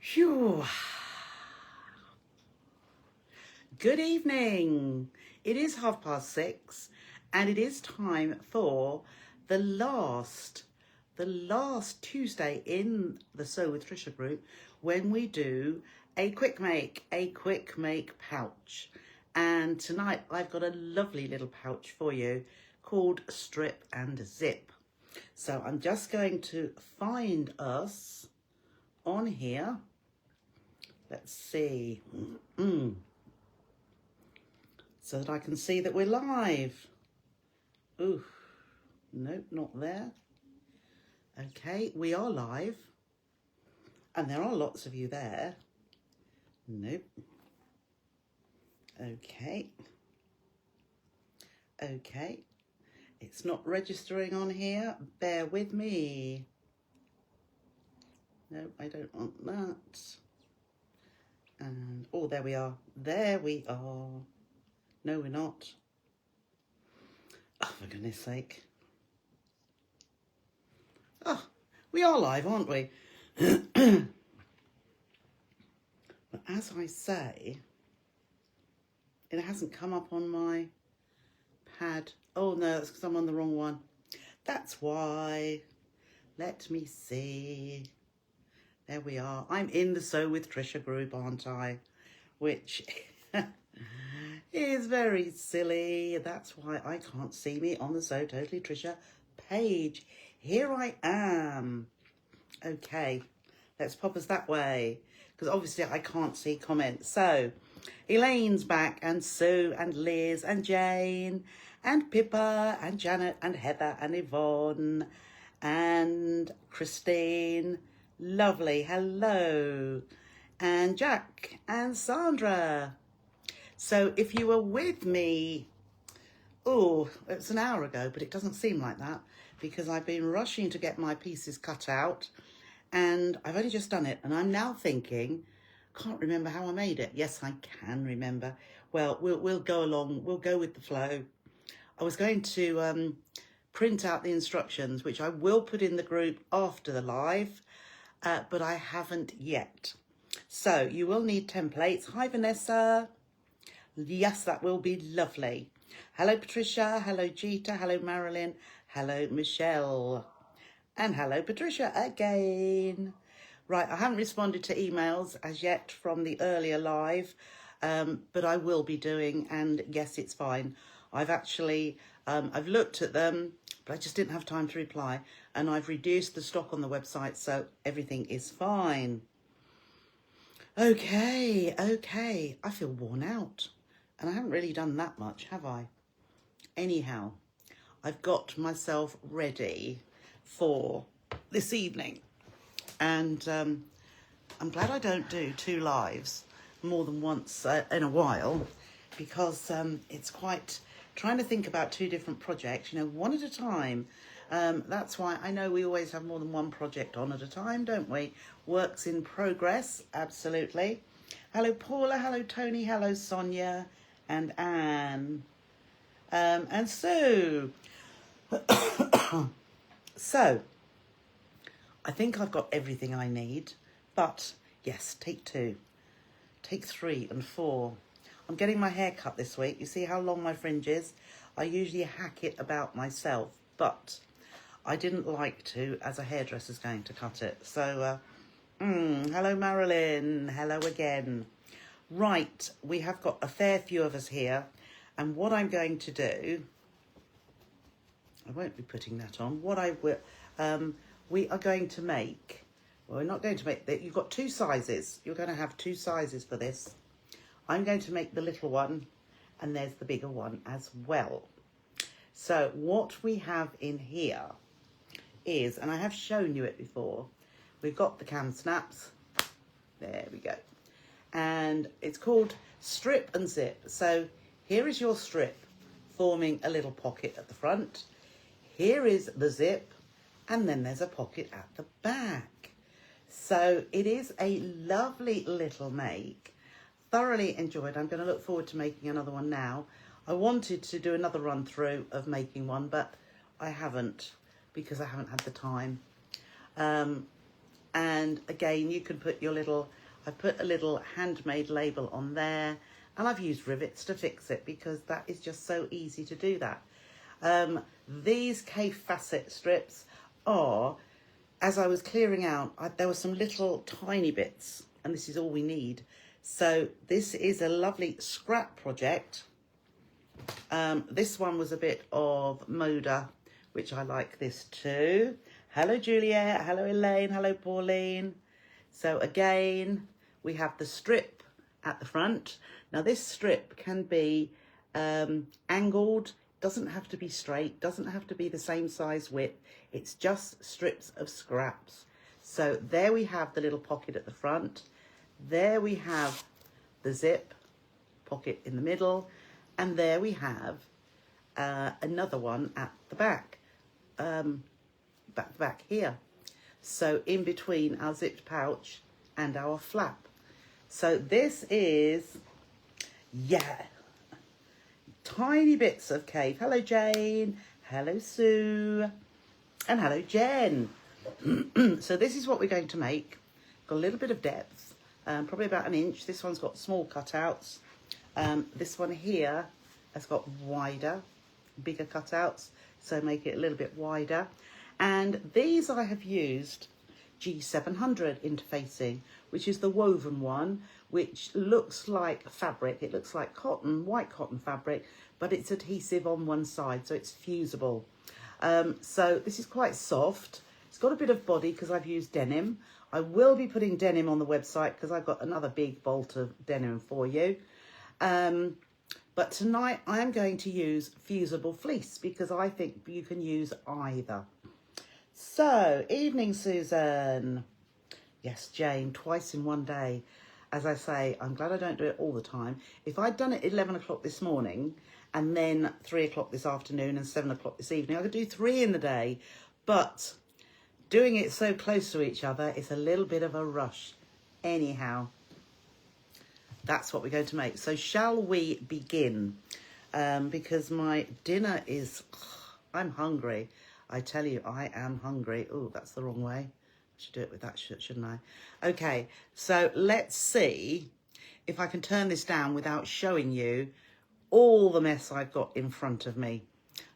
Phew. Good evening. It is 6:30 and it is time for the last Tuesday in the Sew with Trisha group when we do a quick make pouch. And tonight I've got a lovely little pouch for you called Strip and Zip. So I'm just going to find us on here. Let's see. So that I can see that we're live. Ooh, nope, not there. Okay, we are live. And there are lots of you there. Nope. Okay. Okay. It's not registering on here. Bear with me. No, I don't want that. And, oh, there we are. There we are. No, we're not. Oh, for goodness sake. Oh, we are live, aren't we? But as I say, it hasn't come up on my pad. Oh, no, that's because I'm on the wrong one. That's why. Let me see. There we are. I'm in the Sew with Trisha group, aren't I? Which is very silly. That's why I can't see me on the Sew Totally Trisha page. Here I am. Okay, let's pop us that way, because obviously I can't see comments. So, Elaine's back, and Sue, and Liz, and Jane, and Pippa, and Janet, and Heather, and Yvonne, and Christine. Lovely, hello. And Jack, and Sandra. So if you were with me, oh, it's an hour ago, but it doesn't seem like that because I've been rushing to get my pieces cut out and I've only just done it. And I'm now thinking, can't remember how I made it. Yes, I can remember. Well, we'll go along. We'll go with the flow. I was going to print out the instructions, which I will put in the group after the live, but I haven't yet. So you will need templates. Hi, Vanessa. Yes, that will be lovely. Hello, Patricia. Hello, Jeeta. Hello, Marilyn. Hello, Michelle. And hello, Patricia again. Right, I haven't responded to emails as yet from the earlier live, but I will be doing, and yes, it's fine. I've actually, I've looked at them, but I just didn't have time to reply, and I've reduced the stock on the website, so everything is fine. Okay, I feel worn out. And I haven't really done that much, have I? Anyhow, I've got myself ready for this evening. And I'm glad I don't do 2 lives more than once in a while, because it's quite trying to think about 2 different projects, you know, one at a time. That's why I know we always have more than one project on at a time, don't we? Works in progress, absolutely. Hello, Paula. Hello, Tony. Hello, Sonia. And Anne, and Sue. So, I think I've got everything I need, but yes, take 2, take 3 and 4. I'm getting my hair cut this week. You see how long my fringe is? I usually hack it about myself, but I didn't like to, as a hairdresser's going to cut it. So, hello, Marilyn. Hello again. Right, we have got a fair few of us here, and what I'm going to do, I won't be putting that on. What I will, we are going to make, well, we're not going to make that. You've got 2 sizes. You're going to have 2 sizes for this. I'm going to make the little one, and there's the bigger one as well. So what we have in here is, and I have shown you it before, we've got the cam snaps. There we go. And it's called Strip and Zip. So here is your strip forming a little pocket at the front. Here is the zip, and then there's a pocket at the back. So it is a lovely little make. Thoroughly enjoyed. I'm going to look forward to making another one now. I wanted to do another run through of making one, but I haven't, because I haven't had the time. And again, you can put your little, I put a little handmade label on there, and I've used rivets to fix it because that is just so easy to do that. These cave facet strips are, as I was clearing out, there were some little tiny bits, and this is all we need. So this is a lovely scrap project. This one was a bit of Moda, which I like this too. Hello Juliet, hello Elaine, hello Pauline. So again, we have the strip at the front. Now this strip can be angled, doesn't have to be straight, doesn't have to be the same size width. It's just strips of scraps. So there we have the little pocket at the front. There we have the zip pocket in the middle. And there we have another one at the back, back here. So in between our zipped pouch and our flap. So this is, yeah, tiny bits of cave. Hello Jane, hello Sue, and hello Jen. So this is what we're going to make. Got a little bit of depth, probably about an inch. This one's got small cutouts. This one here has got wider, bigger cutouts, so make it a little bit wider. And these I have used G700 interfacing, which is the woven one, which looks like fabric. It looks like cotton, white cotton fabric, but it's adhesive on one side, so it's fusible. So this is quite soft. It's got a bit of body because I've used denim. I will be putting denim on the website because I've got another big bolt of denim for you. But tonight I am going to use fusible fleece because I think you can use either. So, evening Susan. Yes, Jane, twice in one day. As I say, I'm glad I don't do it all the time. If I'd done it at 11 o'clock this morning and then 3 o'clock this afternoon and 7 o'clock this evening, I could do 3 in the day. But doing it so close to each other is a little bit of a rush. Anyhow, that's what we're going to make. So shall we begin? Because my dinner is, I'm hungry. I tell you, I am hungry. Oh, that's the wrong way. I should do it with that, shouldn't I? Okay, so let's see if I can turn this down without showing you all the mess I've got in front of me.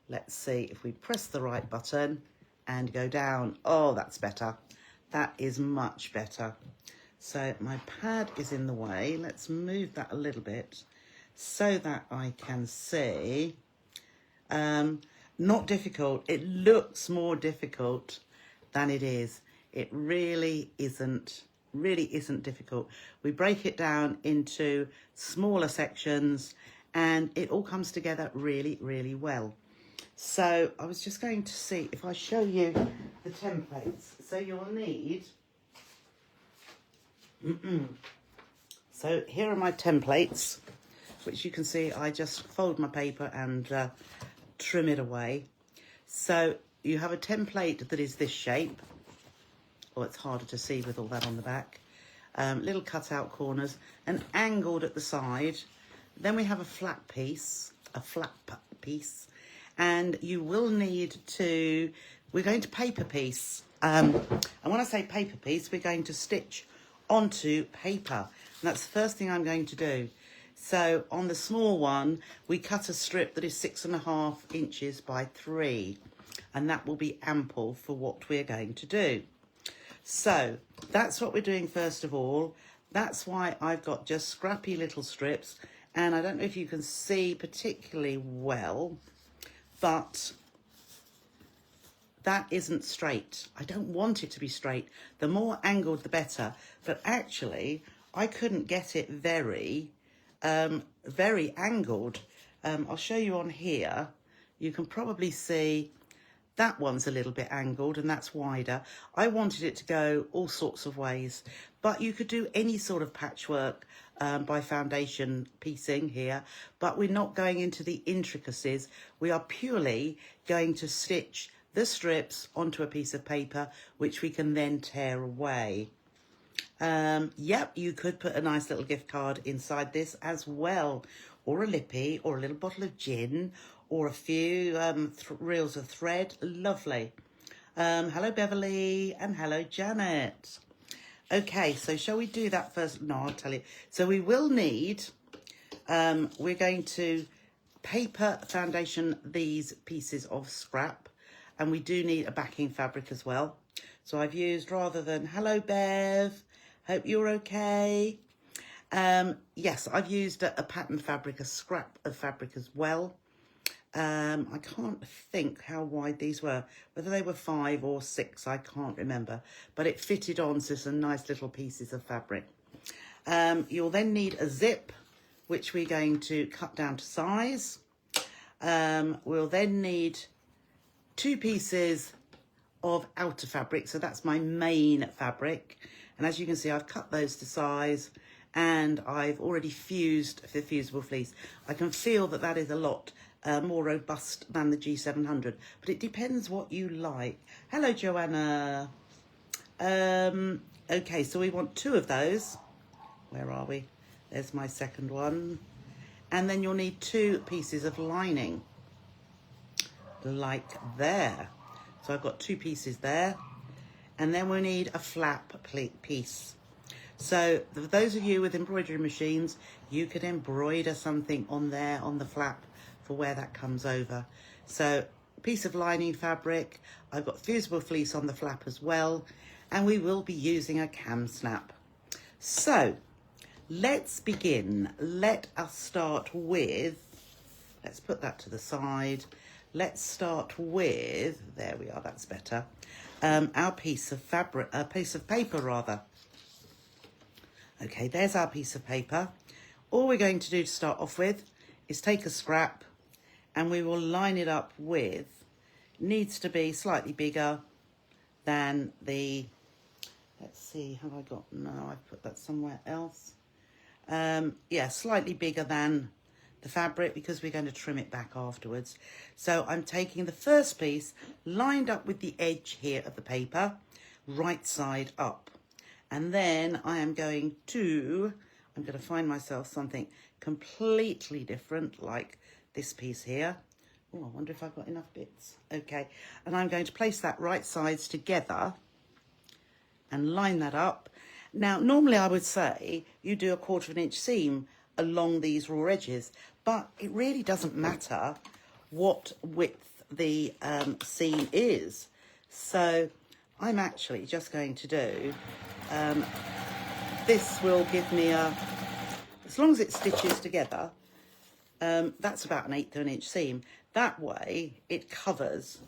Let's see if we press the right button and go down. Oh, that's better. That is much better. So my pad is in the way. Let's move that a little bit so that I can see. Not difficult. It looks more difficult than it is. It really isn't difficult. We break it down into smaller sections and it all comes together really, really well. So I was just going to see if I show you the templates. So you'll need... So here are my templates, which you can see I just fold my paper and trim it away. So you have a template that is this shape. Oh, it's harder to see with all that on the back. Little cutout corners and angled at the side. Then we have a flat piece, and you will need to, we're going to paper piece. And when I say paper piece, we're going to stitch onto paper. And that's the first thing I'm going to do. So on the small one, we cut a strip that is 6.5 inches by 3. And that will be ample for what we're going to do. So that's what we're doing first of all. That's why I've got just scrappy little strips. And I don't know if you can see particularly well, but that isn't straight. I don't want it to be straight. The more angled, the better. But actually, I couldn't get it very angled. I'll show you on here. You can probably see that one's a little bit angled and that's wider. I wanted it to go all sorts of ways, but you could do any sort of patchwork by foundation piecing here, but we're not going into the intricacies. We are purely going to stitch the strips onto a piece of paper, which we can then tear away. Yep, you could put a nice little gift card inside this as well, or a lippy, or a little bottle of gin, or a few reels of thread. Lovely. Hello Beverly, and hello Janet. Okay, so shall we do that first? No, I'll tell you. So we will need, we're going to paper foundation these pieces of scrap, and we do need a backing fabric as well. So I've used, rather than, hello Bev, hope you're okay. Yes, I've used a pattern fabric, a scrap of fabric as well. I can't think how wide these were, whether they were 5 or 6, I can't remember, but it fitted onto some nice little pieces of fabric. You'll then need a zip, which we're going to cut down to size. We'll then need 2 pieces of outer fabric, so that's my main fabric, and as you can see I've cut those to size, and I've already fused the fusible fleece. I can feel that that is a lot more robust than the G700, but it depends what you like. Hello Joanna. Okay, so we want 2 of those. Where are we? There's my second one. And then you'll need 2 pieces of lining, like there. So I've got 2 pieces there, and then we need a flap piece. So for those of you with embroidery machines, you could embroider something on there on the flap for where that comes over. So a piece of lining fabric, I've got fusible fleece on the flap as well, and we will be using a cam snap. So let's begin. Let us start with, let's put that to the side. Let's start with, there we are, that's better. Our piece of fabric, a piece of paper rather. Okay, there's our piece of paper. All we're going to do to start off with is take a scrap, and we will line it up with, needs to be slightly bigger than the, let's see, have I got, no, I've put that somewhere else. Yeah, slightly bigger than the fabric, because we're going to trim it back afterwards. So I'm taking the first piece, lined up with the edge here of the paper, right side up. And then I am going to, I'm going to find myself something completely different, like this piece here. Oh, I wonder if I've got enough bits. Okay, and I'm going to place that right sides together and line that up. Now, normally I would say you do a 1/4 inch seam along these raw edges, but it really doesn't matter what width the seam is. So I'm actually just going to do, this will give me a, as long as it stitches together, that's about an 1/8 inch seam. That way it covers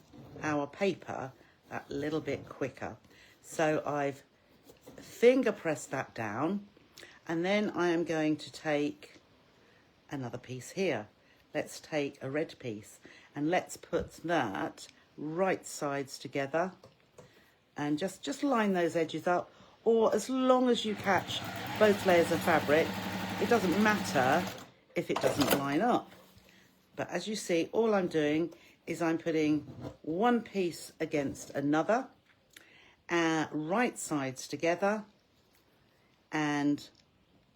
our paper that little bit quicker. So I've finger pressed that down, and then I am going to take another piece here. Let's take a red piece, and let's put that right sides together, and just line those edges up, or as long as you catch both layers of fabric, it doesn't matter if it doesn't line up. But as you see, all I'm doing is I'm putting one piece against another, right sides together, and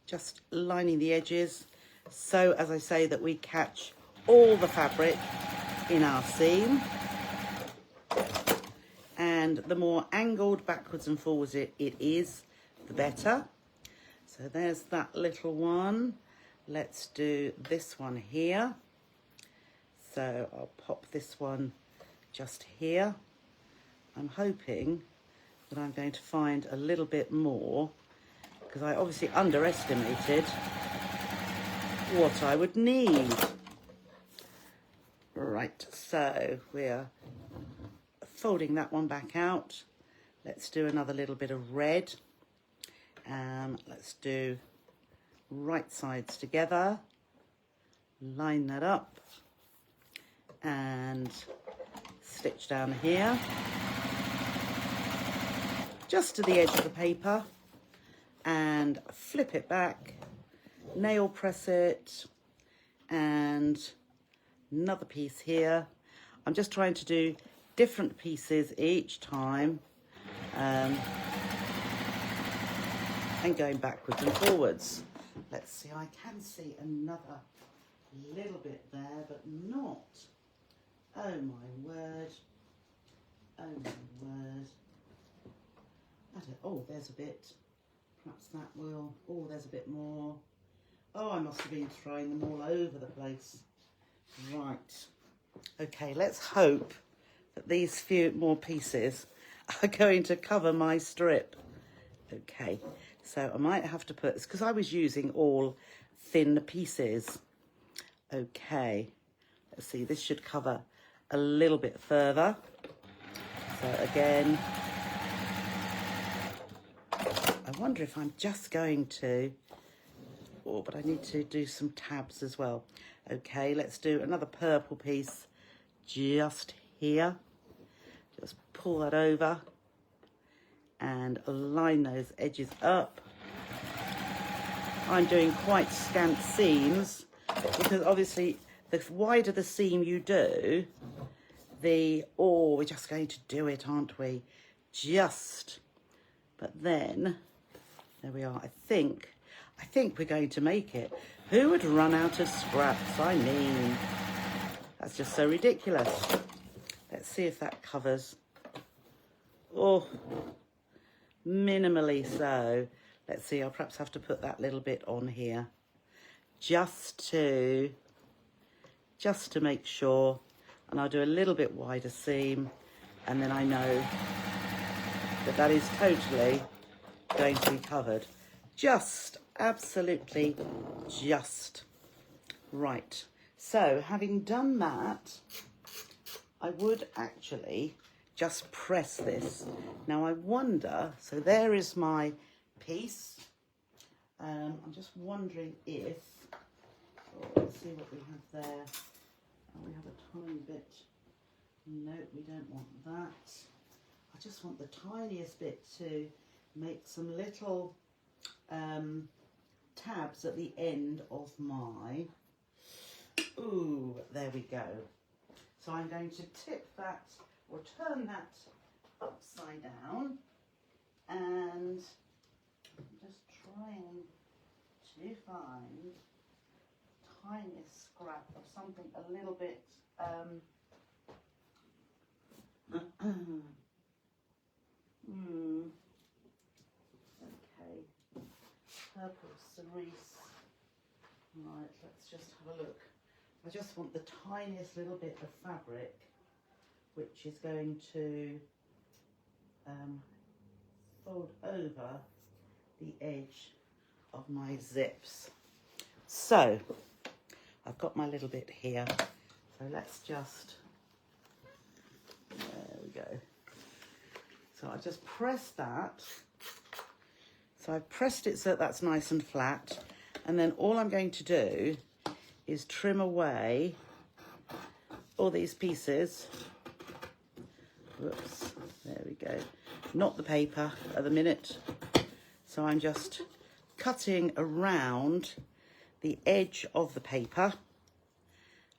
just lining the edges, so as I say, that we catch all the fabric in our seam. And the more angled backwards and forwards it is, the better. So there's that little one. Let's do this one here. So I'll pop this one just here. I'm hoping that I'm going to find a little bit more, because I obviously underestimated what I would need. Right, so we're folding that one back out. Let's do another little bit of red. Let's do right sides together, line that up, and stitch down here, just to the edge of the paper, and flip it back, nail press it, and another piece here. I'm just trying to do different pieces each time, and going backwards and forwards. Let's see, I can see another little bit there, but not. Oh my word. Oh my word. Oh, there's a bit. Perhaps that will, oh, there's a bit more. Oh, I must have been throwing them all over the place. Right. Okay, let's hope that these few more pieces are going to cover my strip. Okay, so I might have to put, it's because I was using all thin pieces. Okay, let's see, this should cover a little bit further. So again, I wonder if I'm just going to, oh, but I need to do some tabs as well. Okay, let's do another purple piece just here. Just pull that over and line those edges up. I'm doing quite scant seams because obviously the wider the seam you do, oh, we're just going to do it, aren't we? Just, but then, there we are. I think we're going to make it. Who would run out of scraps? I mean, that's just so ridiculous. Let's see if that covers. Oh, minimally so. Let's see, I'll perhaps have to put that little bit on here. Just to make sure. And I'll do a little bit wider seam. And then I know that that is totally going to be covered. Just, absolutely just. Right. So, having done that, I would actually just press this. Now I wonder, so there is my piece. I'm just wondering if, oh, let's see what we have there. Oh, we have a tiny bit. No, we don't want that. I just want the tiniest bit to make some little tabs at the end of my, ooh, there we go. So I'm going to tip that or turn that upside down and I'm just trying to find the tiniest scrap of something a little bit okay, purple cerise. Right, let's just have a look. I just want the tiniest little bit of fabric which is going to fold over the edge of my zips. So I've got my little bit here, so let's just, there we go. So I just press that. So I've pressed it so that's nice and flat, and then all I'm going to do is trim away all these pieces. Whoops, there we go. Not the paper at the minute. So I'm just cutting around the edge of the paper.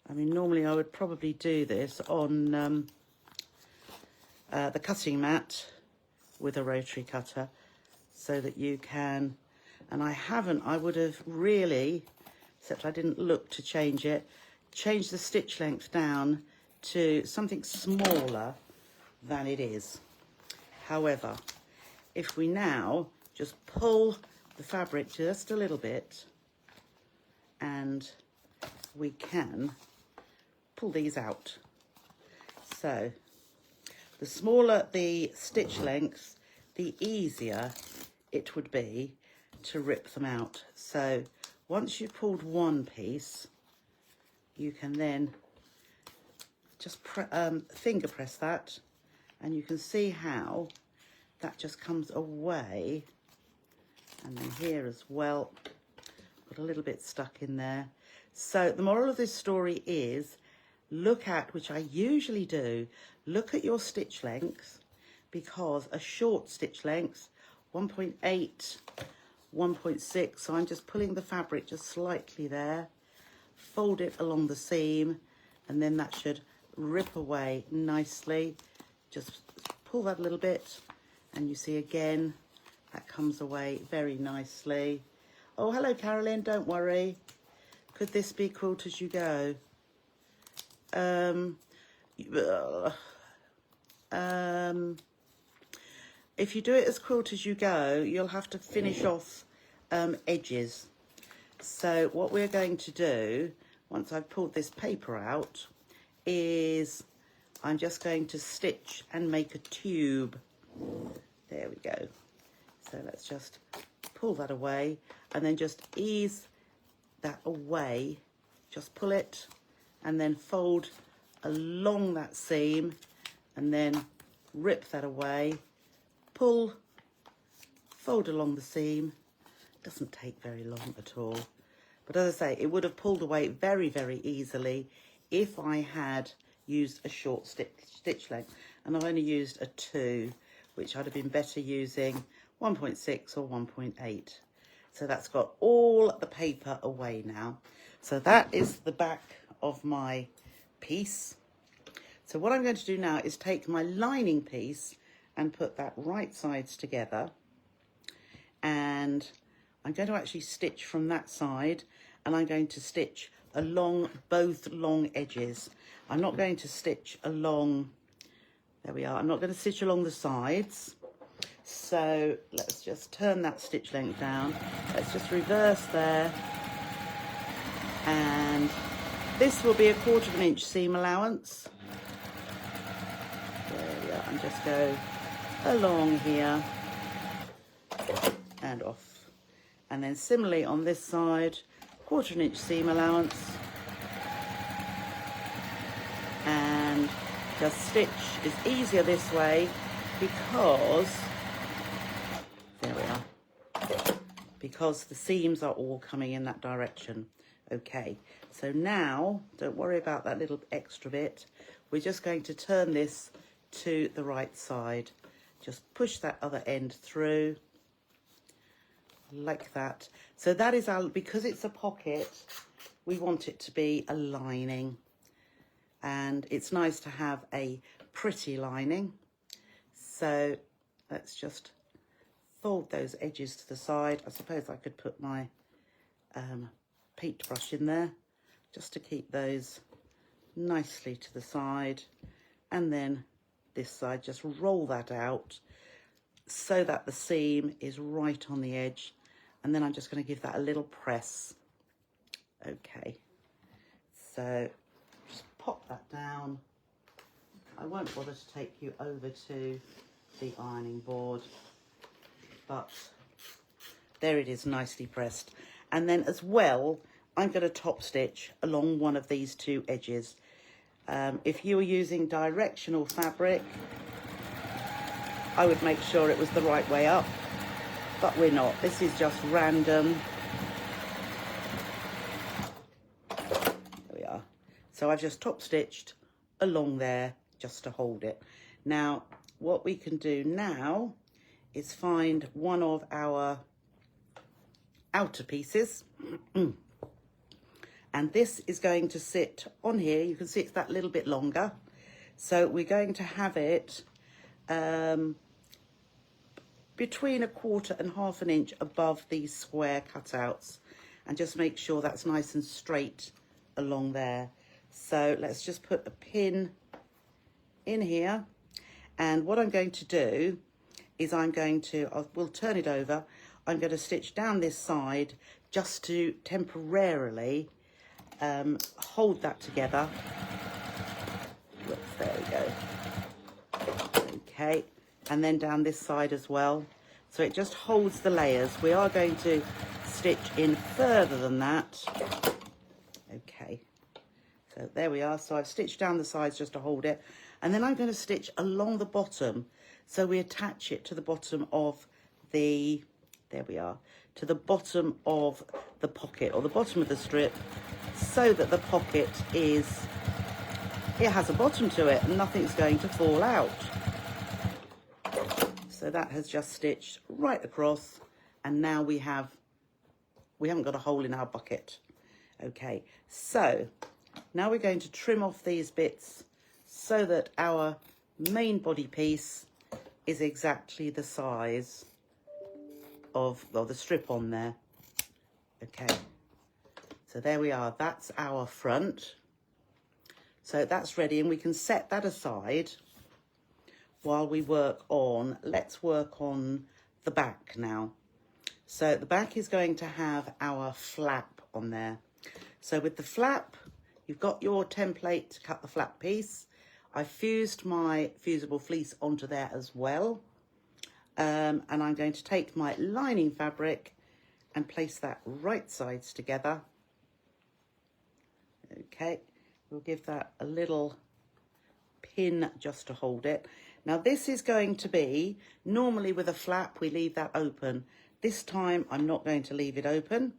I mean, normally I would probably do this on the cutting mat with a rotary cutter so that you can, and I haven't, I would have really, except I didn't look to change it, change the stitch length down to something smaller than it is. However, if we now just pull the fabric just a little bit and we can pull these out. So the smaller the stitch length, the easier it would be to rip them out. So once you've pulled one piece, you can then just finger press that, and you can see how that just comes away. And then here as well, got a little bit stuck in there. So the moral of this story is, look at, which I usually do, look at your stitch length, because a short stitch length, 1.8, 1.6, so I'm just pulling the fabric just slightly there, fold it along the seam, and then that should rip away nicely. Just pull that a little bit, and you see again, that comes away very nicely. Oh, hello, Carolyn, don't worry. Could this be quilt as you go? if you do it as quilt as you go, you'll have to finish off edges. So what we're going to do, once I've pulled this paper out, is I'm just going to stitch and make a tube. There we go. So let's just pull that away and then just ease that away. Just pull it and then fold along that seam and then rip that away. Pull, fold along the seam. Doesn't take very long at all. But as I say, it would have pulled away very, very easily if I had used a short stitch length. And I've only used a 2, which I'd have been better using 1.6 or 1.8. So that's got all the paper away now. So that is the back of my piece. So what I'm going to do now is take my lining piece and put that right sides together. And I'm going to actually stitch from that side, and I'm going to stitch along both long edges. I'm not going to stitch along, there we are, I'm not going to stitch along the sides. So let's just turn that stitch length down. Let's just reverse there. And this will be a 1/4 inch seam allowance. There we are, and just go along here and off. And then similarly on this side, 1/4 inch seam allowance. And just stitch is easier this way because, there we are, because the seams are all coming in that direction. Okay, so now don't worry about that little extra bit. We're just going to turn this to the right side. Just push that other end through like that. So that is our, because it's a pocket, we want it to be a lining, and it's nice to have a pretty lining. So let's just fold those edges to the side. I suppose I could put my paintbrush in there just to keep those nicely to the side, and then this side, just roll that out so that the seam is right on the edge, and then I'm just going to give that a little press. Okay, so just pop that down. I won't bother to take you over to the ironing board, but there it is, nicely pressed. And then as well, I'm going to top stitch along one of these 2 edges. If you were using directional fabric, I would make sure it was the right way up, but we're not. This is just random. There we are. So I've just top stitched along there just to hold it. Now, what we can do now is find one of our outer pieces. And this is going to sit on here. You can see it's that little bit longer. So we're going to have it between 1/4 and 1/2 inch above these square cutouts, and just make sure that's nice and straight along there. So let's just put a pin in here. And what I'm going to do is we'll turn it over. I'm going to stitch down this side just to temporarily hold that together. Whoops, there we go. Okay, and then down this side as well. So it just holds the layers. We are going to stitch in further than that. Okay, so there we are. So I've stitched down the sides just to hold it. And then I'm going to stitch along the bottom. So we attach it to the bottom of the, there we are, to the bottom of the pocket, or the bottom of the strip, so that the pocket it has a bottom to it and nothing's going to fall out. So that has just stitched right across, and now we haven't got a hole in our bucket. Okay, so now we're going to trim off these bits so that our main body piece is exactly the size of the strip on there. Okay, so there we are. That's our front. So that's ready, and we can set that aside while we work on, let's work on the back now. So the back is going to have our flap on there. So with the flap, you've got your template to cut the flap piece. I fused my fusible fleece onto there as well. And I'm going to take my lining fabric and place that right sides together. Okay, we'll give that a little pin just to hold it. Now this is going to be, normally with a flap we leave that open. This time I'm not going to leave it open.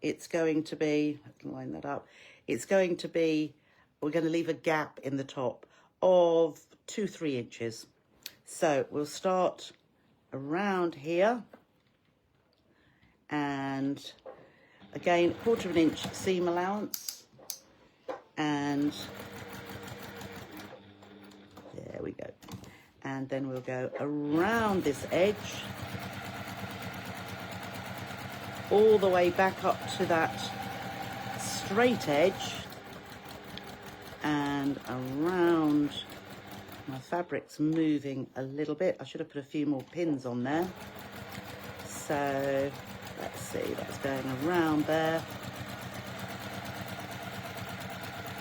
It's going to be, I can line that up, it's going to be, we're going to leave a gap in the top of 2-3 inches. So we'll start around here, and again 1/4 inch seam allowance, and there we go. And then we'll go around this edge, all the way back up to that straight edge, and around. My fabric's moving a little bit. I should have put a few more pins on there. So let's see, that's going around there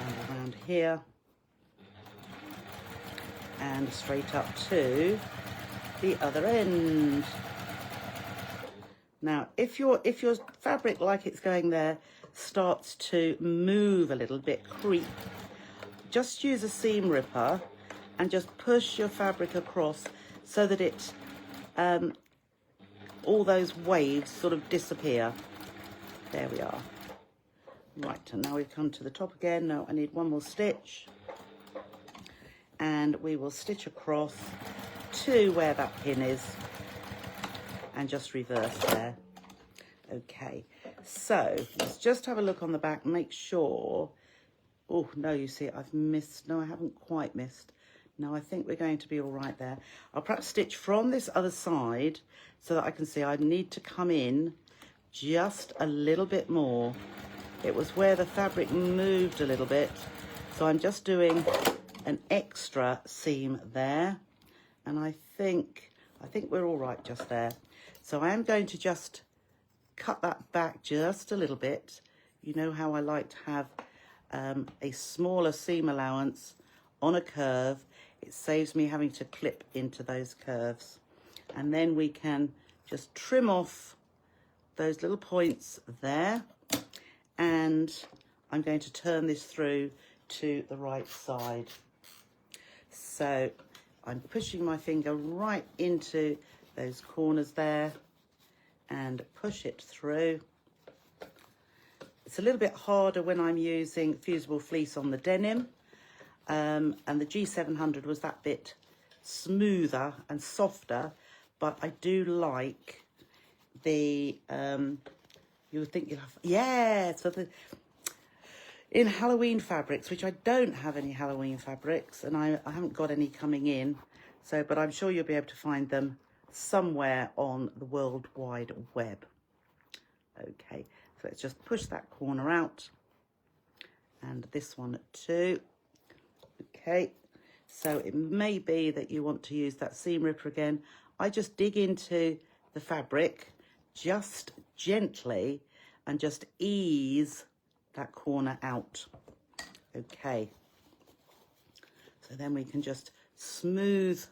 and around here and straight up to the other end. Now, if your fabric, like it's going there, starts to move a little bit, creep, just use a seam ripper and just push your fabric across so that it, all those waves sort of disappear. There we are. Right, and now we've come to the top again. No, I need one more stitch. And we will stitch across to where that pin is and just reverse there. Okay, so let's just have a look on the back, make sure. Oh, no, you see, I've missed. No, I haven't quite missed. No, I think we're going to be all right there. I'll perhaps stitch from this other side so that I can see I need to come in just a little bit more. It was where the fabric moved a little bit. So I'm just doing an extra seam there. And I think we're all right just there. So I am going to just cut that back just a little bit. You know how I like to have a smaller seam allowance on a curve. It saves me having to clip into those curves. And then we can just trim off those little points there. And I'm going to turn this through to the right side. So I'm pushing my finger right into those corners there and push it through. It's a little bit harder when I'm using fusible fleece on the denim. And the G700 was that bit smoother and softer, but I do like the, you would think you'll have, yeah, so in Halloween fabrics, which I don't have any Halloween fabrics, and I haven't got any coming in, so, but I'm sure you'll be able to find them somewhere on the World Wide Web. Okay, so let's just push that corner out, and this one too. Okay, so it may be that you want to use that seam ripper again. I just dig into the fabric just gently and just ease that corner out. Okay, so then we can just smooth,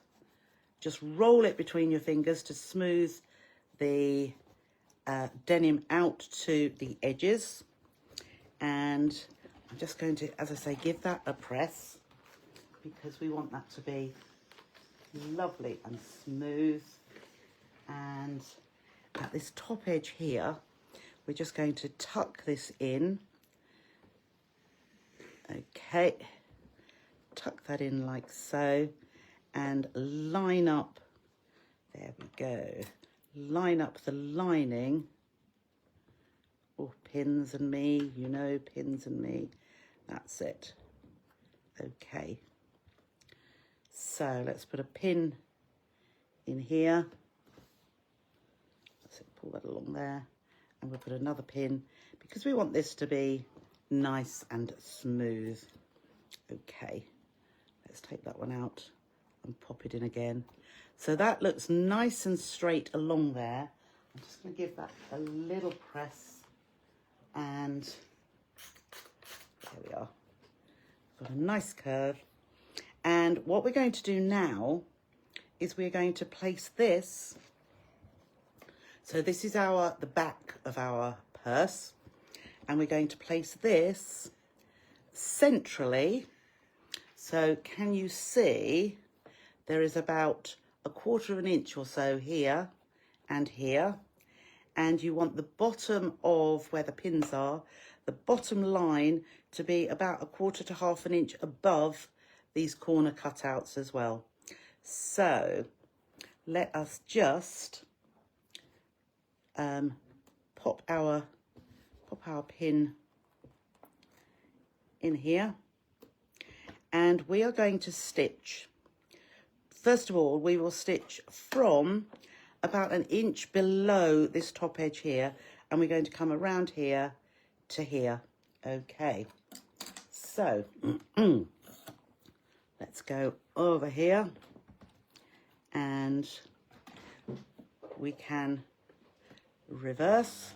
just roll it between your fingers to smooth the denim out to the edges. And I'm just going to, as I say, give that a press, because we want that to be lovely and smooth. And at this top edge here, we're just going to tuck this in. Okay, tuck that in like so, and line up, there we go, line up the lining. Oh, pins and me, you know, pins and me, that's it. Okay. So let's put a pin in here. Let's pull that along there, and we'll put another pin because we want this to be nice and smooth. Okay, let's take that one out and pop it in again. So that looks nice and straight along there. I'm just going to give that a little press, and there we are. Got a nice curve. And what we're going to do now is we're going to place this. So this is the back of our purse, and we're going to place this centrally. So can you see there is about 1/4 of an inch or so here and here, and you want the bottom of where the pins are, the bottom line to be about 1/4 to 1/2 an inch above these corner cutouts as well. So let us just pop our pin in here, and we are going to stitch. First of all, we will stitch from about 1 inch below this top edge here, and we're going to come around here to here. Okay, so let's go over here, and we can reverse.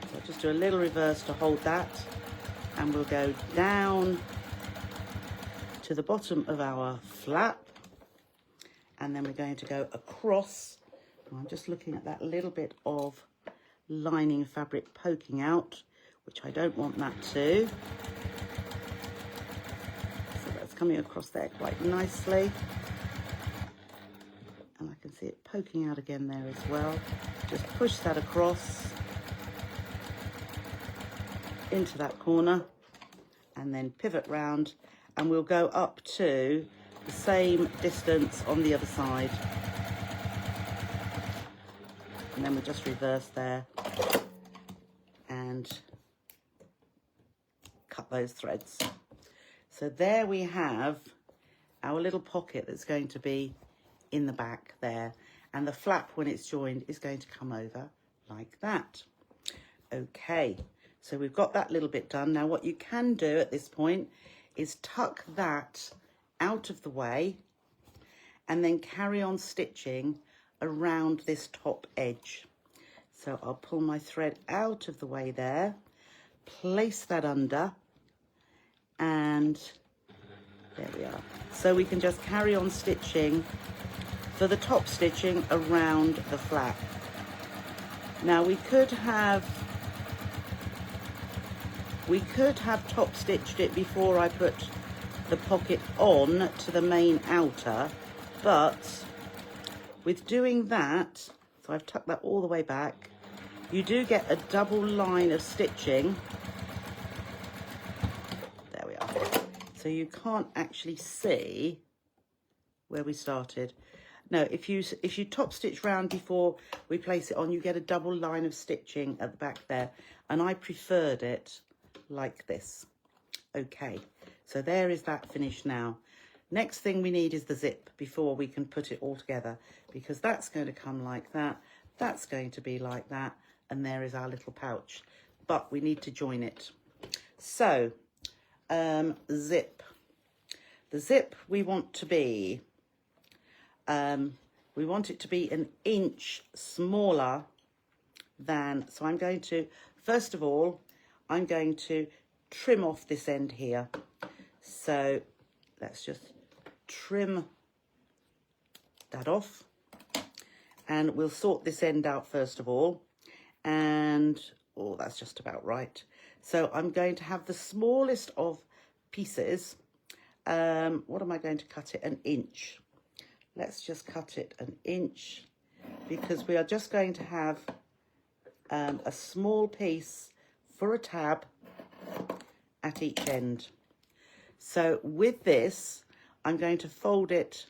So I'll just do a little reverse to hold that, and we'll go down to the bottom of our flap, and then we're going to go across. I'm just looking at that little bit of lining fabric poking out, which I don't want that to. So that's coming across there quite nicely, and I can see it poking out again there as well. Just push that across into that corner, and then pivot round, and we'll go up to the same distance on the other side, and then we'll just reverse there and cut those threads. So there we have our little pocket that's going to be in the back there, and the flap, when it's joined, is going to come over like that. Okay, so we've got that little bit done. Now what you can do at this point is tuck that out of the way, and then carry on stitching around this top edge. So I'll pull my thread out of the way there, place that under, and there we are. So we can just carry on stitching for the top stitching around the flap. Now we could have top stitched it before I put the pocket on to the main outer, but with doing that, so I've tucked that all the way back, you do get a double line of stitching. There we are. So you can't actually see where we started. No, if you top stitch round before we place it on, you get a double line of stitching at the back there, and I preferred it like this. Okay, so there is that finished now. Next thing we need is the zip before we can put it all together, because that's going to come like that, that's going to be like that, and there is our little pouch. But we need to join it. So, zip. The zip we want to be, we want it to be 1 inch smaller than, so I'm going to, first of all, I'm going to trim off this end here. So let's just trim that off, and we'll sort this end out first of all. And oh, that's just about right. So I'm going to have the smallest of pieces. What am I going to cut it? 1 inch. Let's just cut it 1 inch, because we are just going to have a small piece for a tab at each end. So with this, I'm going to fold it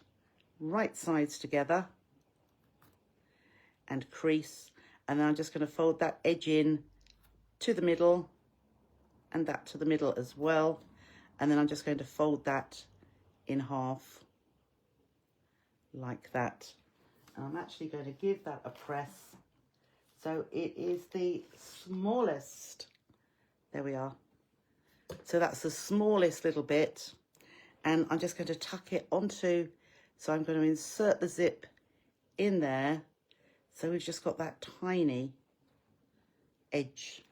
right sides together and crease, and then I'm just going to fold that edge in to the middle and that to the middle as well, and then I'm just going to fold that in half like that. And I'm actually going to give that a press, so it is the smallest. There we are. So that's the smallest little bit, and I'm just going to tuck it onto So I'm going to insert the zip in there. So we've just got that tiny edge.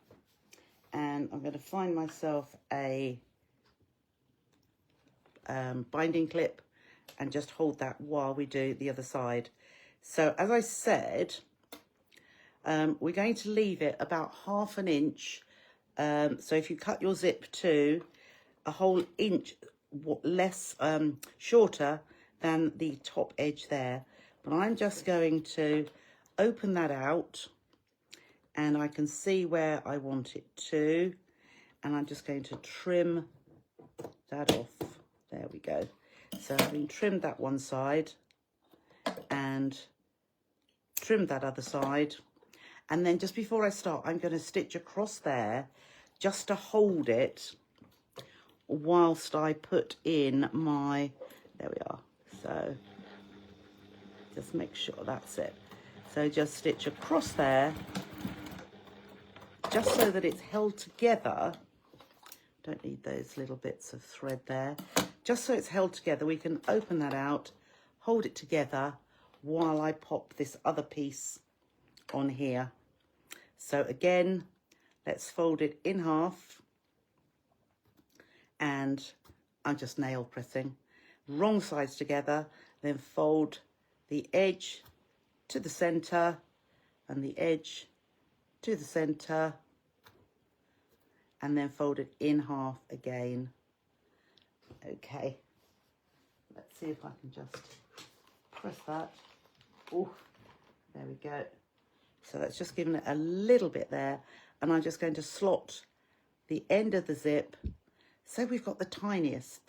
And I'm going to find myself a binding clip and just hold that while we do the other side. So as I said, we're going to leave it about 1/2 inch. So if you cut your zip to a whole inch less, shorter than the top edge there. But I'm just going to open that out and I can see where I want it to. And I'm just going to trim that off. There we go. So having trimmed that one side and trimmed that other side. And then just before I start, I'm going to stitch across there just to hold it whilst I put in my, there we are. So just make sure that's it. So just stitch across there, just so that it's held together. Don't need those little bits of thread there. Just so it's held together, we can open that out, hold it together while I pop this other piece on here. So again, let's fold it in half. And I'm just nail pressing. Wrong sides together, then fold the edge to the center and the edge to the center, and then fold it in half again. Okay, let's see if I can just press that. Oh, there we go. So that's just giving it a little bit there, and I'm just going to slot the end of the zip. So we've got the tiniest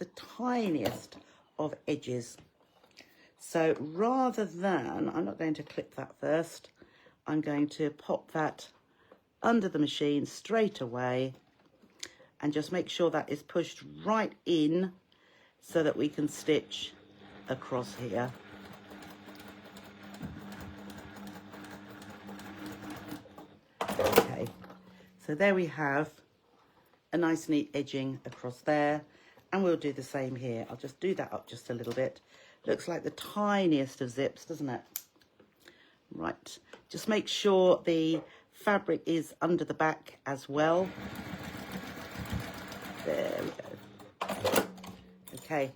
of edges. So rather than, I'm not going to clip that first, I'm going to pop that under the machine straight away and just make sure that is pushed right in so that we can stitch across here. Okay, so there we have a nice neat edging across there, and we'll do the same here. I'll just do that up just a little bit. Looks like the tiniest of zips, doesn't it? Right, just make sure the fabric is under the back as well. There we go. Okay,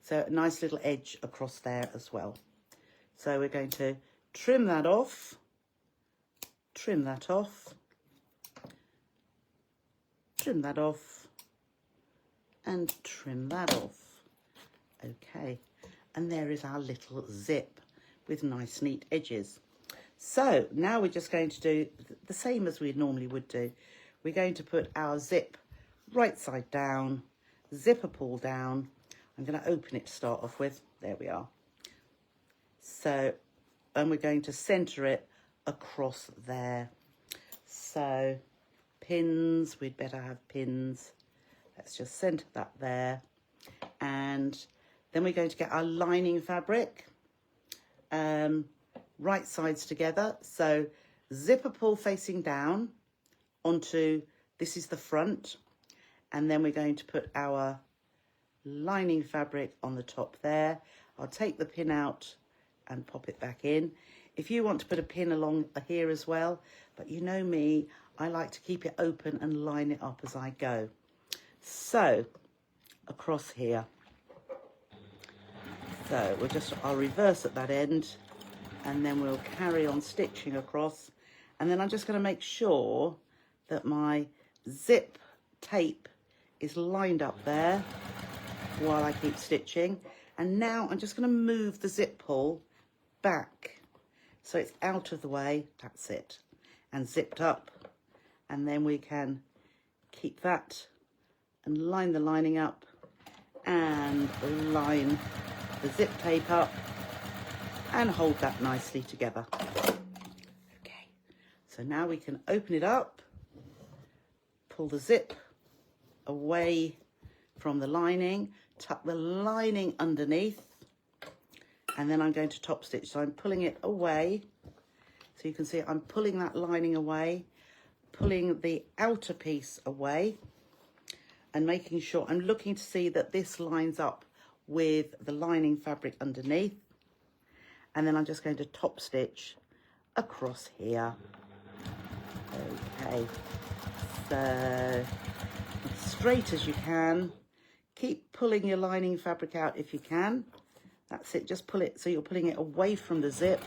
so a nice little edge across there as well. So we're going to trim that off, trim that off, trim that off, and trim that off. Okay, and there is our little zip with nice neat edges. So now we're just going to do the same as we normally would do. We're going to put our zip right side down, zipper pull down. I'm going to open it to start off with. There we are. So, and we're going to center it across there. So pins, we'd better have pins. Let's just center that there. And then we're going to get our lining fabric, right sides together. So zipper pull facing down onto, this is the front. And then we're going to put our lining fabric on the top there. I'll take the pin out and pop it back in. If you want to put a pin along here as well, but you know me, I like to keep it open and line it up as I go. So across here. So we'll just, I'll reverse at that end and then we'll carry on stitching across. And then I'm just going to make sure that my zip tape is lined up there while I keep stitching. And now I'm just going to move the zip pull back so it's out of the way. That's it. And zipped up. And then we can keep that and line the lining up and line the zip tape up and hold that nicely together. Okay, so now we can open it up, pull the zip away from the lining, tuck the lining underneath, and then I'm going to top stitch. So I'm pulling it away. So you can see I'm pulling that lining away, pulling the outer piece away, and making sure I'm looking to see that this lines up with the lining fabric underneath, and then I'm just going to top stitch across here. Okay, so as straight as you can. Keep pulling your lining fabric out if you can. That's it, just pull it so you're pulling it away from the zip.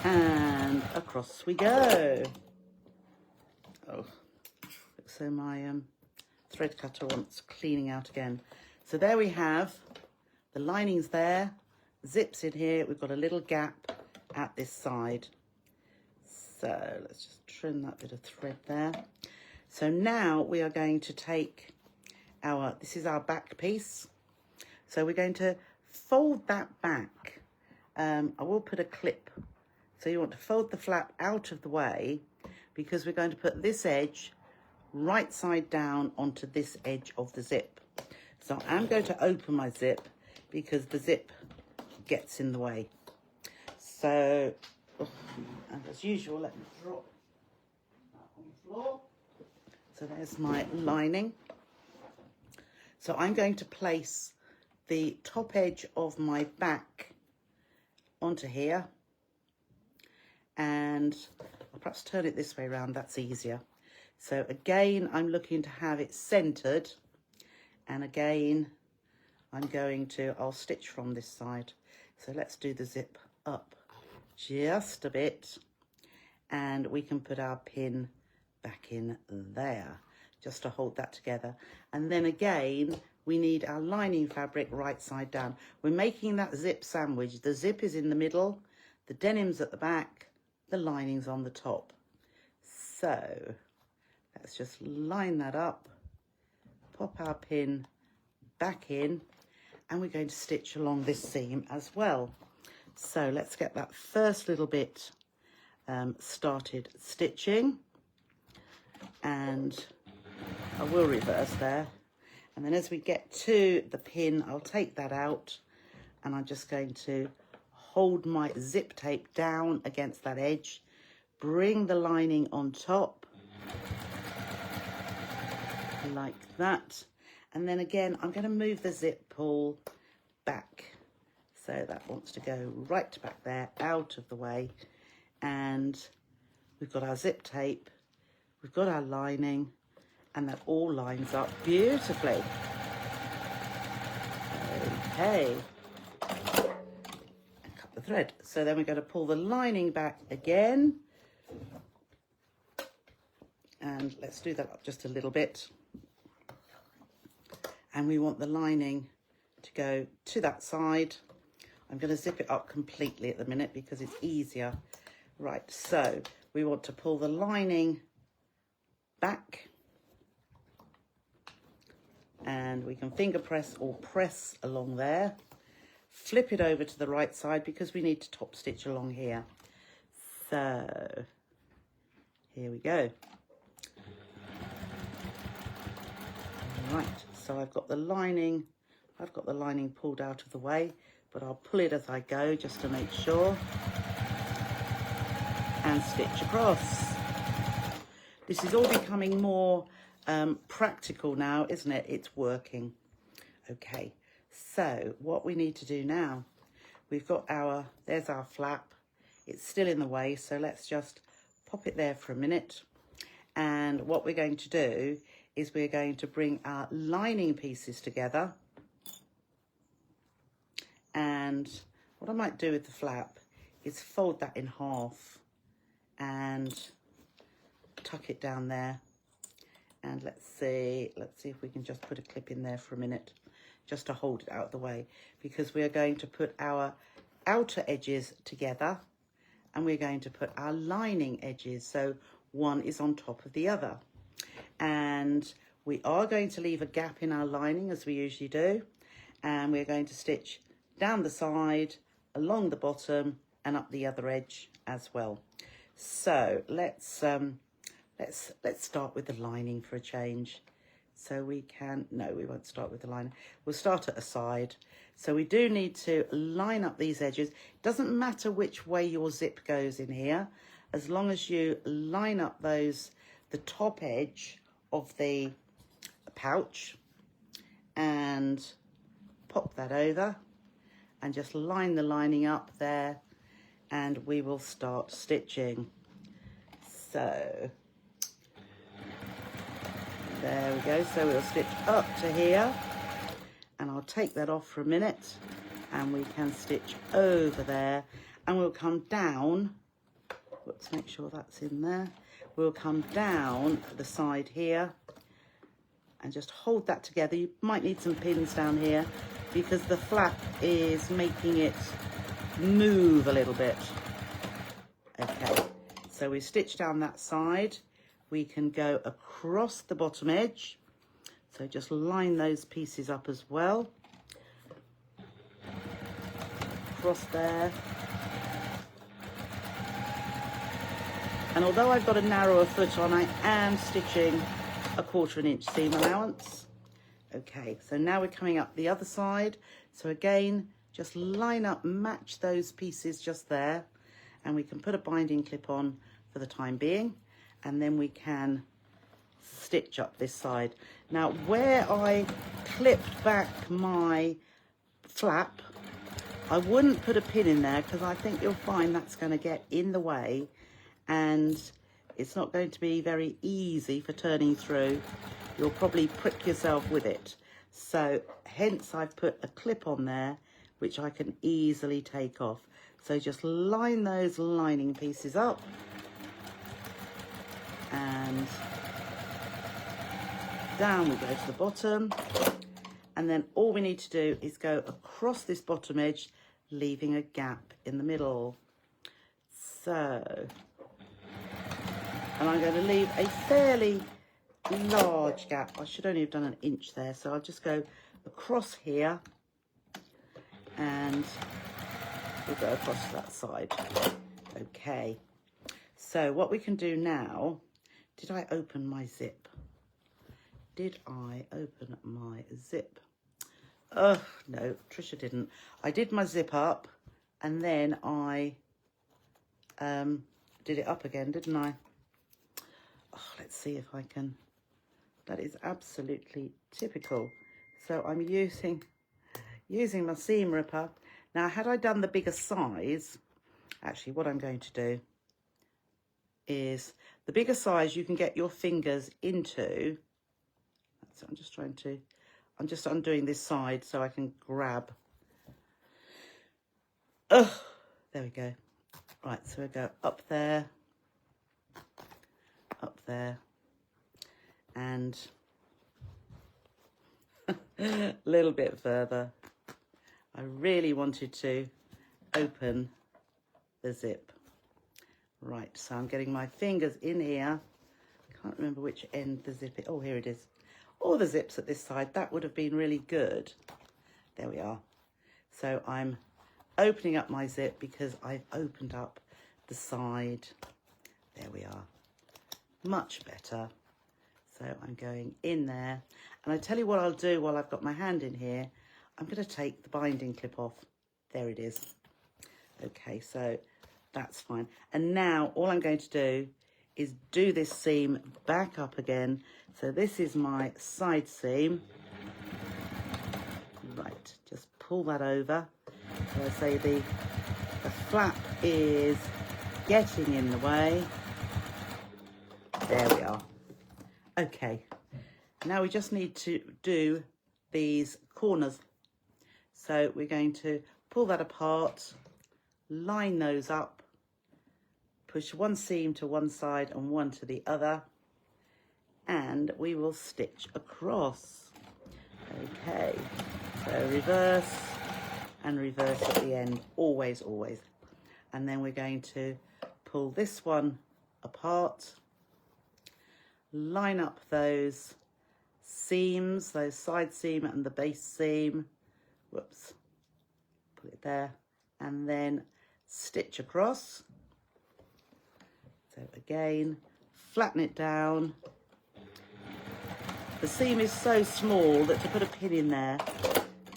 And across we go. Oh, so my thread cutter wants cleaning out again. So there we have the linings there, zips in here. We've got a little gap at this side. So let's just trim that bit of thread there. So now we are going to take this is our back piece. So we're going to fold that back. I will put a clip. So you want to fold the flap out of the way because we're going to put this edge right side down onto this edge of the zip. So I'm going to open my zip because the zip gets in the way. So, and as usual, let me drop that on the floor. So there's my lining. So I'm going to place the top edge of my back onto here. And I'll perhaps turn it this way around, that's easier. So again, I'm looking to have it centered. And again, I'll stitch from this side. So let's do the zip up just a bit. And we can put our pin back in there just to hold that together. And then again, we need our lining fabric right side down. We're making that zip sandwich. The zip is in the middle, the denim's at the back, the lining's on the top. So let's just line that up, pop our pin back in, and we're going to stitch along this seam as well. So let's get that first little bit started stitching. And I will reverse there. And then as we get to the pin, I'll take that out and I'm just going to hold my zip tape down against that edge, bring the lining on top like that. And then again, I'm going to move the zip pull back. So that wants to go right back there, out of the way. And we've got our zip tape, we've got our lining, and that all lines up beautifully. Okay. And cut the thread. So then we're going to pull the lining back again. And let's do that up just a little bit. And we want the lining to go to that side. I'm going to zip it up completely at the minute because it's easier. Right, so we want to pull the lining back. And we can finger press or press along there. Flip it over to the right side because we need to top stitch along here. So here we go. Right, so I've got the lining pulled out of the way, but I'll pull it as I go just to make sure. And stitch across. This is all becoming more practical now, isn't it? It's working. Okay, so what we need to do now, we've got there's our flap. It's still in the way, so let's just pop it there for a minute. And what we're going to do is we're going to bring our lining pieces together. And what I might do with the flap is fold that in half and tuck it down there. And let's see if we can just put a clip in there for a minute just to hold it out of the way, because we are going to put our outer edges together and we're going to put our lining edges, so one is on top of the other. And we are going to leave a gap in our lining as we usually do, and we're going to stitch down the side, along the bottom and up the other edge as well. So let's start with the lining for a change. So we won't start with the lining. We'll start at a side. So we do need to line up these edges. It doesn't matter which way your zip goes in here, as long as you line up the top edge of the pouch, and pop that over and just line the lining up there, and we will start stitching. So there we go. So we'll stitch up to here, and I'll take that off for a minute, and we can stitch over there, and we'll come down. Let's make sure that's in there. We'll come down the side here and just hold that together. You might need some pins down here because the flap is making it move a little bit. Okay, so we stitch down that side. We can go across the bottom edge. So just line those pieces up as well. Across there. And although I've got a narrower foot on, I am stitching a 1/4 inch seam allowance. Okay, so now we're coming up the other side. So again, just line up, match those pieces just there, and we can put a binding clip on for the time being, and then we can stitch up this side. Now, where I clipped back my flap, I wouldn't put a pin in there because I think you'll find that's going to get in the way, and it's not going to be very easy for turning through. You'll probably prick yourself with it. So hence I've put a clip on there, which I can easily take off. So just line those lining pieces up, and down we go to the bottom. And then all we need to do is go across this bottom edge, leaving a gap in the middle. So, and I'm going to leave a fairly large gap. I should only have done an inch there. So I'll just go across here, and we'll go across to that side. Okay. So what we can do now, did I open my zip? Did I open my zip? Oh, no, Trisha didn't. I did my zip up, and then I did it up again, didn't I? Oh, let's see if I can. That is absolutely typical. So I'm using my seam ripper. Now, had I done the bigger size, actually what I'm going to do is the bigger size you can get your fingers into. So I'm just undoing this side so I can grab. Oh, there we go. Right, so we go up there, and a little bit further. I really wanted to open the zip. Right, so I'm getting my fingers in here. I can't remember which end the zip is. Oh, here it is. All the zips at this side. That would have been really good. There we are. So I'm opening up my zip because I've opened up the side. There we are. Much better. So I'm going in there. And I tell you what I'll do while I've got my hand in here. I'm going to take the binding clip off. There it is. Okay, so that's fine. And now all I'm going to do is do this seam back up again. So this is my side seam. Right, just pull that over. So I say the flap is getting in the way. There we are. Okay, now we just need to do these corners. So we're going to pull that apart, line those up, push one seam to one side and one to the other, and we will stitch across. Okay, so reverse and reverse at the end, always, always. And then we're going to pull this one apart, line up those seams, those side seam and the base seam. Whoops, put it there, and then stitch across. So again, flatten it down. The seam is so small that to put a pin in there,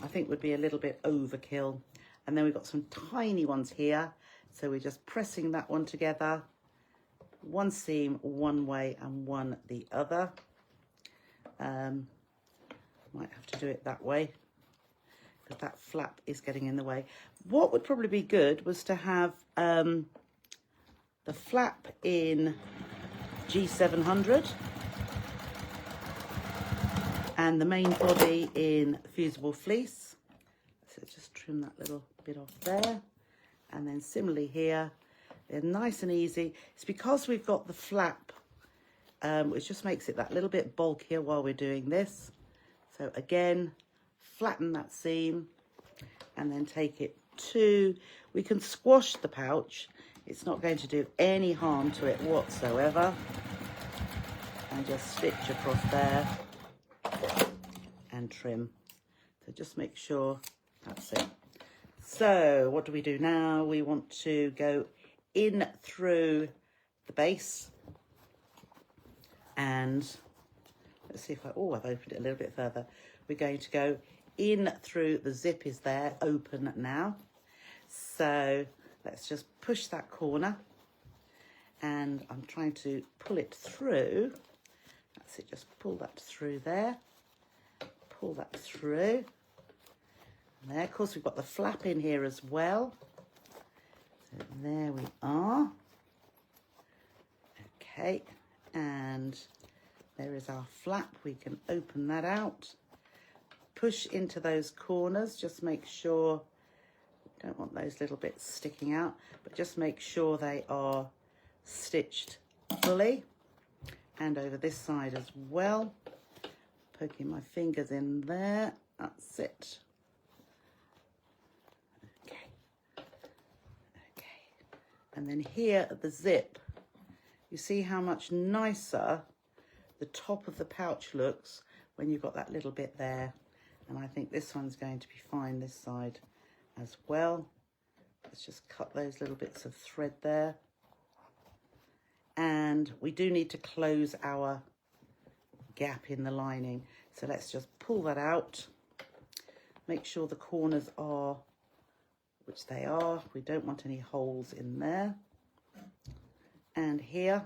I think would be a little bit overkill. And then we've got some tiny ones here. So we're just pressing that one together. One seam one way and one the other. Might have to do it that way because that flap is getting in the way. What would probably be good was to have the flap in G700 and the main body in fusible fleece. So just trim that little bit off there. And then similarly here, they're nice and easy. It's because we've got the flap, which just makes it that little bit bulkier while we're doing this. So again, flatten that seam and then take it to, we can squash the pouch. It's not going to do any harm to it whatsoever. And just stitch across there and trim. So just make sure that's it. So what do we do now? We want to go in through the base and let's see if I've opened it a little bit further. We're going to go in through, the zip is there, open now. So let's just push that corner and I'm trying to pull it through. That's it, just pull that through there. Pull that through. And there, of course, we've got the flap in here as well. So there we are. Okay, and there is our flap. We can open that out. Push into those corners. Just make sure, don't want those little bits sticking out, but just make sure they are stitched fully. And over this side as well. Poking my fingers in there. That's it. And then here at the zip, you see how much nicer the top of the pouch looks when you've got that little bit there. And I think this one's going to be fine this side as well. Let's just cut those little bits of thread there. And we do need to close our gap in the lining. So let's just pull that out. Make sure the corners are, which they are. We don't want any holes in there. And here.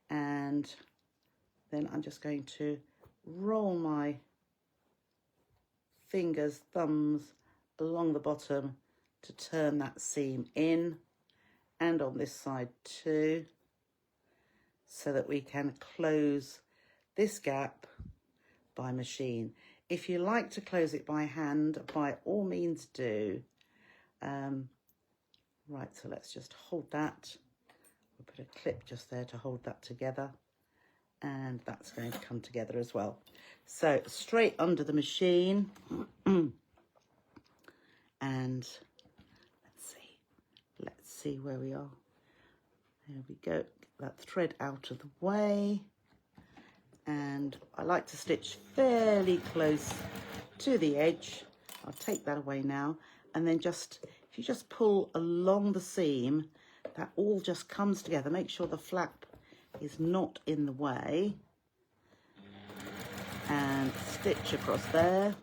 And then I'm just going to roll my fingers, thumbs along the bottom to turn that seam in, and on this side too, so that we can close this gap by machine. If you like to close it by hand, by all means do. Right, so let's just hold that. We'll put a clip just there to hold that together, and that's going to come together as well. So straight under the machine, and let's see where we are. There we go. Get that thread out of the way, and I like to stitch fairly close to the edge. I'll take that away now, and then just, if you just pull along the seam, that all just comes together. Make sure the flap is not in the way, and stitch across there.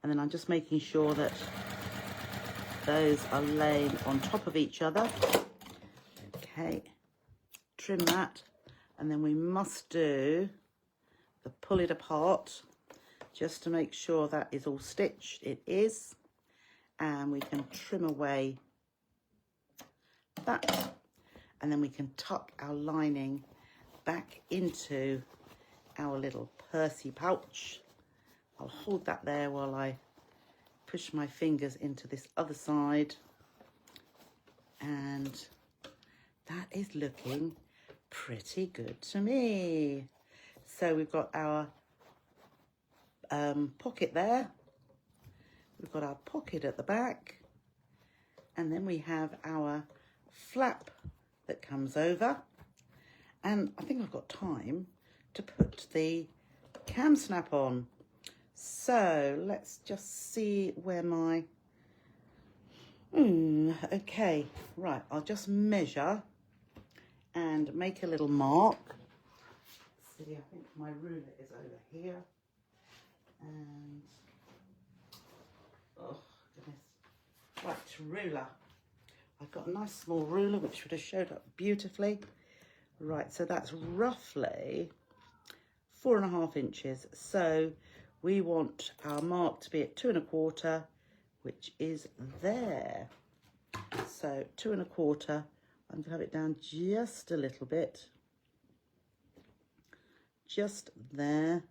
And then I'm just making sure that those are laying on top of each other. Okay, trim that, and then we must do the pull it apart just to make sure that is all stitched. It is. And we can trim away that, and then we can tuck our lining back into our little pursy pouch. I'll hold that there while I push my fingers into this other side, and that is looking pretty good to me. So we've got our pocket there. We've got our pocket at the back, and then we have our flap that comes over, and I think I've got time to put the cam snap on. So let's just see where my, okay, right, I'll just measure and make a little mark. Let's see, I think my ruler is over here, and oh goodness, right, ruler. I've got a nice small ruler which would have showed up beautifully. Right, so that's roughly 4.5 inches. So we want our mark to be at 2 1/4, which is there. So 2 1/4, I'm going to have it down just a little bit. Just there.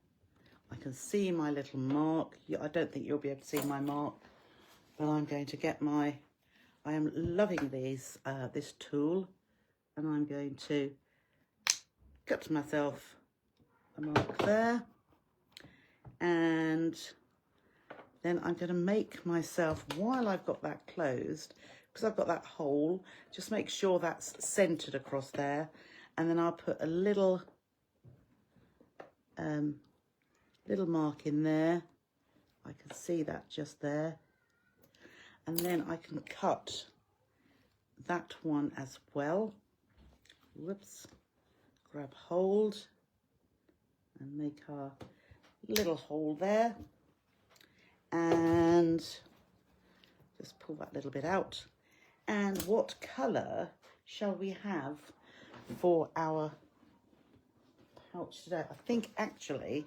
I can see my little mark. I don't think you'll be able to see my mark, but I'm going to get I am loving these, this tool, and I'm going to cut myself a mark there. And then I'm going to make myself, while I've got that closed, because I've got that hole, just make sure that's centered across there. And then I'll put a little mark in there. I can see that just there. And then I can cut that one as well. Whoops. Grab hold and make our little hole there. And just pull that little bit out. And what colour shall we have for our pouch today? I think actually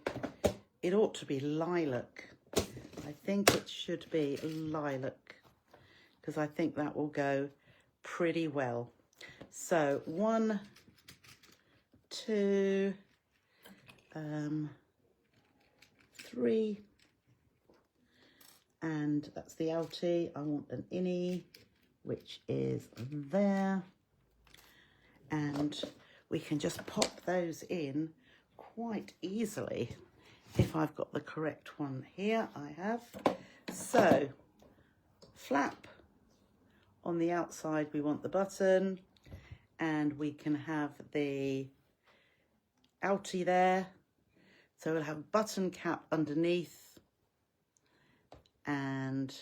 it ought to be lilac. I think it should be lilac, because I think that will go pretty well. So 1, 2, 3, and that's the outie. I want an innie, which is there, and we can just pop those in quite easily if I've got the correct one here. I have. So flap on the outside, we want the button, and we can have the outie there. So we'll have button cap underneath and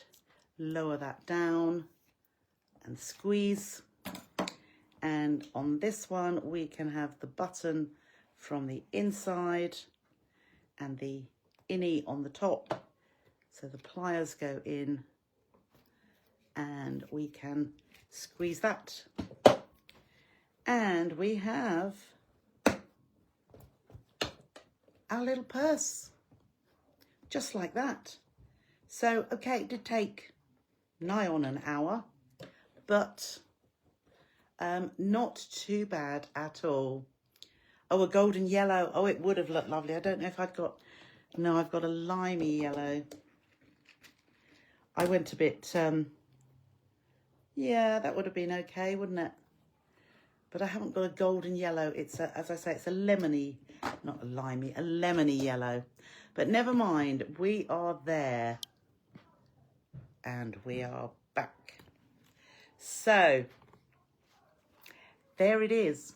lower that down and squeeze. And on this one, we can have the button from the inside and the innie on the top. So the pliers go in and we can squeeze that. And we have our little purse, just like that. So, okay, it did take nigh on an hour, but not too bad at all. Oh, a golden yellow. Oh, it would have looked lovely. I don't know if I've got a limey yellow. I went a bit, yeah, that would have been okay, wouldn't it? But I haven't got a golden yellow. It's a, as I say, it's a lemony, not a limey, a lemony yellow. But never mind, we are there. And we are back. So, there it is.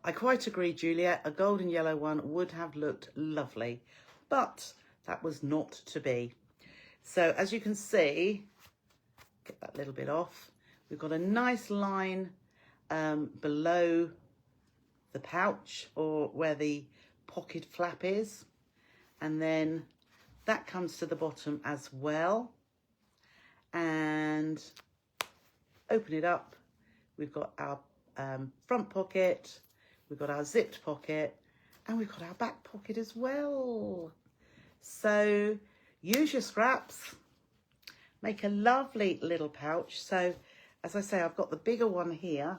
I quite agree, Juliet. A golden yellow one would have looked lovely, but that was not to be. So, as you can see, get that little bit off. We've got a nice line below the pouch, or where the pocket flap is. And then that comes to the bottom as well. And open it up. We've got our front pocket, we've got our zipped pocket, and we've got our back pocket as well. So use your scraps, make a lovely little pouch. So as I say, I've got the bigger one here,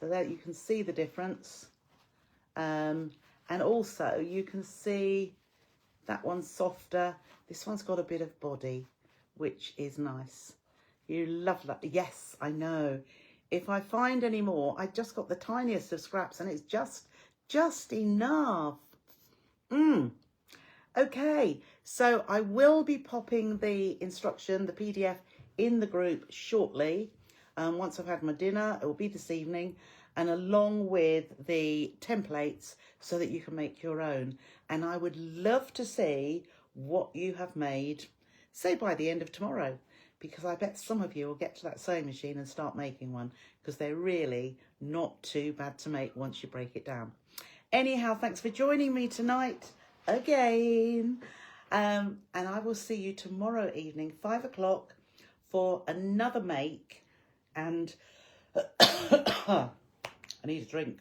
so that you can see the difference. And also you can see that one's softer. This one's got a bit of body, which is nice. You love that. Yes, I know. If I find any more, I just got the tiniest of scraps and it's just enough. Okay, so I will be popping the instruction, the PDF, in the group shortly. Once I've had my dinner, it will be this evening, and along with the templates so that you can make your own. And I would love to see what you have made, say by the end of tomorrow, because I bet some of you will get to that sewing machine and start making one, because they're really not too bad to make once you break it down. Anyhow, thanks for joining me tonight again. And I will see you tomorrow evening, 5 o'clock, for another make. And I need a drink.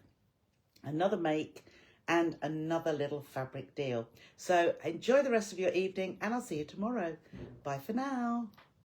Another make and another little fabric deal. So enjoy the rest of your evening, and I'll see you tomorrow. Bye for now.